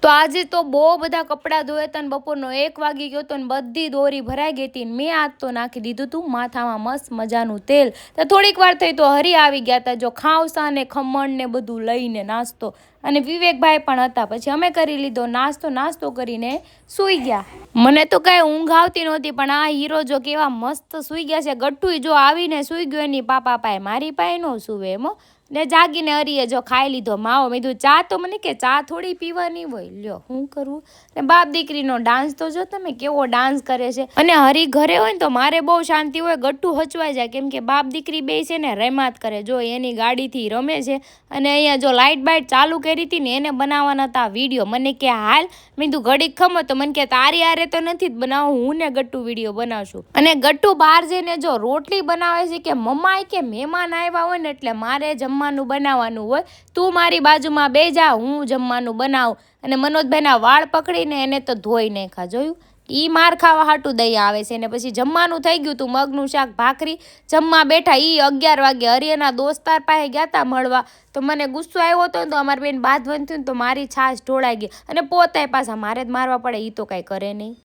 તો આજે તો બહુ બધા કપડાં ધોયા હતા ને બપોરનો 1 વાગી ગયો હતો ને બધી દોરી ભરાઈ ગઈ હતી ને મેં આજ તો નાખી દીધું હતું માથામાં મસ્ત મજાનું તેલ. તો થોડીક વાર થઈ તો હરી આવી ગયા હતા જો ખાવસા ને ખમણ ને બધું લઈને નાસ્તો, અને વિવેકભાઈ પણ હતા. પછી અમે કરી લીધો નાસ્તો કરીને સૂઈ ગયા. મને તો કાંઈ ઊંઘ આવતી નહોતી, પણ આ હીરો જો કેવા મસ્ત સૂઈ ગયા છે. ગટ્ટુય જો આવીને સૂઈ ગયો એની પાપા પાસે, મારી પાસે ન સૂવે એમ. ને જાગીને હરીએ જો ખાઈ લીધો માવો. મેં કીધું ચા તો મને કે ચા થોડી પીવાની હોય, લ્યો શું કરવું. ને બાપ દીકરીનો ડાન્સ તો જો તમે કેવો ડાન્સ કરે છે. અને હરી ઘરે હોય ને તો મારે બહુ શાંતિ હોય, ગટ્ટુ હચવાઈ જાય, કેમ કે બાપ દીકરી બે છે ને રેમાત કરે. જો એની ગાડીથી રમે છે, અને અહીંયા જો લાઇટ બાઇટ ચાલુ કરી હતી ને એને બનાવવાના હતા વિડીયો. મને કે હાલ, મેં કીધું ઘડીક ખમો, તો મને કે તારી આરે તો નથી જ બનાવું, હું ને ગટ્ટુ વિડીયો બનાવશું. અને ગટ્ટુ બહાર જઈને જો રોટલી બનાવે છે કે મમ્મા કે મહેમાન આવ્યા હોય ને એટલે મારે જમવાનું બનાવવાનું હોય, તું મારી બાજુમાં બે જા, હું જમવાનું બનાવું. અને મનોજભાઈના વાળ પકડીને એને તો ધોઈ નાખ્યા. જોયું, ઈ માર ખાવા હાટું દઈ આવે છે. ને પછી જમવાનું થઈ ગયું તું, મગનું શાક ભાખરી જમવા બેઠા. ઈ 11 વાગે હરિયાના દોસ્તાર પાસે ગયા હતા મળવા. તો મને ગુસ્સો આવ્યો હતો ને તો અમારી બેન બાંધવાનું થયું ને તો મારી છાશ ઢોળાઈ ગઈ. અને પોતાય પાછા મારે જ મારવા પડે, ઈ તો કાંઈ કરે નહીં.